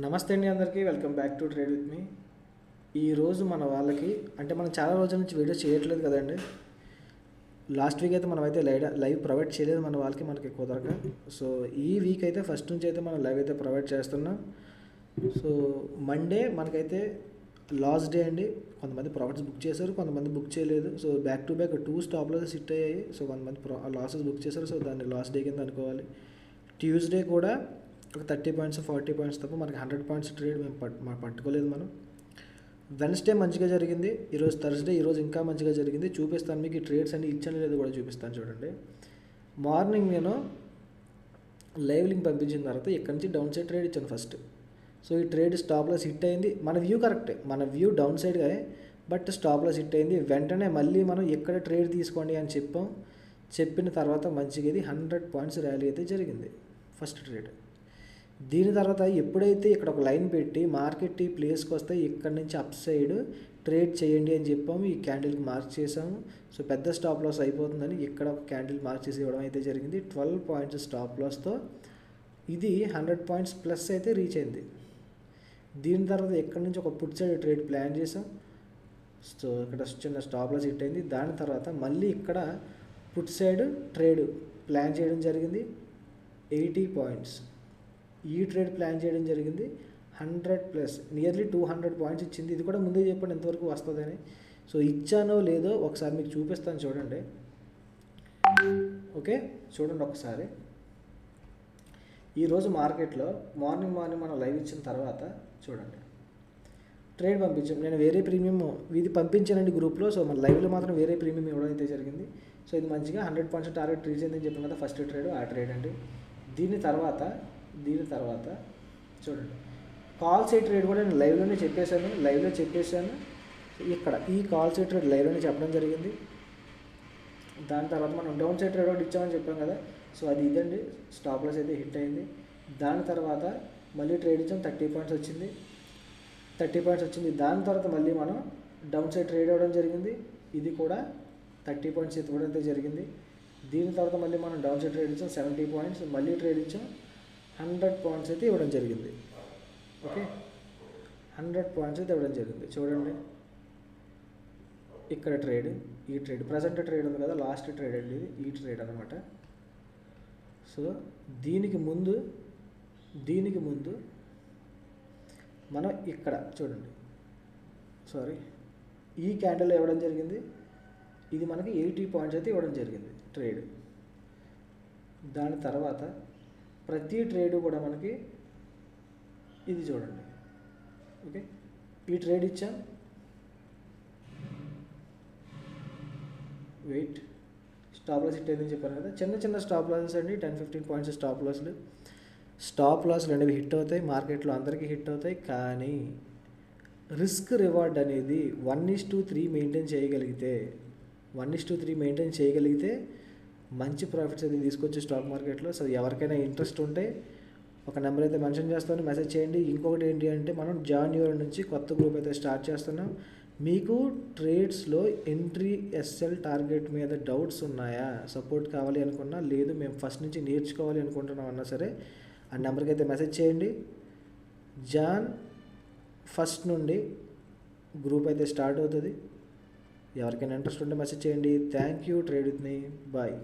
నమస్తే అండి అందరికీ welcome back to trade with me. ఈరోజు మన వాళ్ళకి అంటే మనం చాలా రోజుల నుంచి వీడియో చేయట్లేదు కదండి. లాస్ట్ వీక్ అయితే మనం అయితే లైవ్ ప్రొవైడ్ చేయలేదు మన వాళ్ళకి, మనకి కుదరక. సో ఈ వీక్ అయితే ఫస్ట్ నుంచి అయితే మనం లైవ్ అయితే ప్రొవైడ్ చేస్తున్నాం. సో మండే మనకైతే లాస్ట్ డే అండి. కొంతమంది ప్రాఫిట్స్ బుక్ చేశారు, కొంతమంది బుక్ చేయలేదు. So back to back 2 stop losses hit అయ్యాయి. సో కొంతమంది లాసెస్ బుక్ చేశారు. సో దాన్ని లాస్ట్ డే కింద అనుకోవాలి. ట్యూస్డే కూడా ఒక 30 పాయింట్స్ 40 పాయింట్స్ తప్ప మనకి 100 పాయింట్స్ ట్రేడ్ మేము పట్టుకోలేదు. మనం వెన్స్డే మంచిగా జరిగింది, ఈరోజు థర్స్డే, ఈరోజు ఇంకా మంచిగా జరిగింది. చూపిస్తాను మీకు ఈ ట్రేడ్స్ అన్ని ఇచ్చాను లేదో కూడా చూపిస్తాను చూడండి. మార్నింగ్ నేను లైవ్ లింక్ పంపించిన తర్వాత ఇక్కడ నుంచి డౌన్ సైడ్ ట్రేడ్ ఇచ్చాను ఫస్ట్. సో ఈ ట్రేడ్ స్టాప్ లాస్ హిట్ అయింది. మన వ్యూ కరెక్టే, మన వ్యూ డౌన్ సైడ్గా, బట్ స్టాప్ లాస్ హిట్ అయింది. వెంటనే మళ్ళీ మనం ఎక్కడ ట్రేడ్ తీసుకోండి అని చెప్పిన తర్వాత మంచిగా ఇది 100 పాయింట్స్ ర్యాలీ అయితే జరిగింది ఫస్ట్ ట్రేడ్. దీని తర్వాత ఎప్పుడైతే ఇక్కడ ఒక లైన్ పెట్టి మార్కెట్ ఈ ప్లేస్కి వస్తే ఇక్కడ నుంచి అప్ సైడ్ ట్రేడ్ చేయండి అని చెప్పాము. ఈ క్యాండిల్కి మార్క్ చేసాము. సో పెద్ద స్టాప్ లాస్ అయిపోతుందని ఇక్కడ ఒక క్యాండిల్ మార్క్ చేసి ఇవ్వడం అయితే జరిగింది. 12 పాయింట్స్ స్టాప్ లాస్తో ఇది 100 పాయింట్స్ ప్లస్ అయితే రీచ్ అయింది. దీని తర్వాత ఇక్కడ నుంచి ఒక పుట్ సైడ్ ట్రేడ్ ప్లాన్ చేసాం. సో ఇక్కడ చిన్న స్టాప్ లాస్ హిట్ అయింది. దాని తర్వాత మళ్ళీ ఇక్కడ పుట్ సైడ్ ట్రేడ్ ప్లాన్ చేయడం జరిగింది. 80 పాయింట్స్ ఈ ట్రేడ్ ప్లాన్ చేయడం జరిగింది. 100 ప్లస్ నియర్లీ 200 పాయింట్స్ ఇచ్చింది. ఇది కూడా ముందే చెప్పండి ఎంతవరకు వస్తుందని. సో ఇచ్చానో లేదో ఒకసారి మీకు చూపిస్తాను చూడండి. ఓకే చూడండి ఒకసారి. ఈరోజు మార్కెట్లో మార్నింగ్ మనం లైవ్ ఇచ్చిన తర్వాత చూడండి ట్రేడ్ పంపించాం. నేను వేరే ప్రీమియం ఇది పంపించానండి గ్రూప్లో. సో మన లైవ్లో మాత్రం వేరే ప్రీమియం ఇవ్వడం అయితే జరిగింది. సో ఇది మంచిగా 100 పాయింట్స్ టార్గెట్ రీచ్ అయిందని చెప్పాను కదా ఫస్ట్ ట్రేడ్, ఆ ట్రేడ్ అండి. దీని తర్వాత చూడండి కాల్ సైడ్ ట్రేడ్ కూడా నేను లైవ్లో చెప్పేశాను. ఇక్కడ ఈ కాల్ సైడ్ ట్రేడ్ లైవ్లోనే చెప్పడం జరిగింది. దాని తర్వాత మనం డౌన్ సైడ్ ట్రేడ్ ఒకటి ఇచ్చామని చెప్పాం కదా. సో అది ఇదండి, స్టాప్ లాస్ అయితే హిట్ అయింది. దాని తర్వాత మళ్ళీ ట్రేడ్ ఇచ్చాం, 30 పాయింట్స్ వచ్చింది. దాని తర్వాత మళ్ళీ మనం డౌన్ సైడ్ ట్రేడ్ అవ్వడం జరిగింది. ఇది కూడా 30 పాయింట్స్ ఇవ్వడం అయితే జరిగింది. దీని తర్వాత మళ్ళీ మనం డౌన్ సైడ్ ట్రేడ్ ఇచ్చాం 70 పాయింట్స్, మళ్ళీ ట్రేడ్ ఇచ్చాం 100 పాయింట్స్ అయితే ఇవ్వడం జరిగింది. ఓకే 100 పాయింట్స్ అయితే ఇవ్వడం జరిగింది. చూడండి ఇక్కడ ట్రేడ్, ఈ ట్రేడ్ ప్రజెంట్ ట్రేడ్ ఉంది కదా, లాస్ట్ ట్రేడ్ అండి ఇది, ఈ ట్రేడ్ అనమాట. సో దీనికి ముందు మనం ఇక్కడ చూడండి, ఈ క్యాండిల్ ఇవ్వడం జరిగింది. ఇది మనకి 80 పాయింట్స్ అయితే ఇవ్వడం జరిగింది ట్రేడ్. దాని తర్వాత ప్రతి ట్రేడ్ కూడా మనకి ఇది చూడండి. ఓకే ఈ ట్రేడ్ ఇచ్చాం, వెయిట్ స్టాప్ లాస్ హిట్ అయిందని చెప్పాను కదా. చిన్న స్టాప్ లాసెస్ అండి, 10-15 పాయింట్స్ స్టాప్ లాస్లు అనేవి హిట్ అవుతాయి మార్కెట్లో, అందరికీ హిట్ అవుతాయి. కానీ రిస్క్ రివార్డ్ అనేది 1:3 మెయింటైన్ చేయగలిగితే మంచి ప్రాఫిట్స్ అయితే తీసుకొచ్చి స్టాక్ మార్కెట్లో. సో ఎవరికైనా ఇంట్రెస్ట్ ఉంటే ఒక నెంబర్ అయితే మెన్షన్ చేస్తాను, మెసేజ్ చేయండి. ఇంకొకటి ఏంటి అంటే మనం జాన్యువరి నుంచి కొత్త గ్రూప్ అయితే స్టార్ట్ చేస్తున్నాం. మీకు ట్రేడ్స్లో ఎంట్రీ ఎస్ఎల్ టార్గెట్ మీద డౌట్స్ ఉన్నాయా, సపోర్ట్ కావాలి అనుకున్నా, లేదు మేము ఫస్ట్ నుంచి నేర్చుకోవాలి అనుకుంటున్నాం అన్నా సరే ఆ నెంబర్కి అయితే మెసేజ్ చేయండి. జాన్ 1 నుండి గ్రూప్ అయితే స్టార్ట్ అవుతుంది. ఎవరికైనా ఇంట్రెస్ట్ ఉంటే మెసేజ్ చేయండి. Thank you. Trade with me. Bye.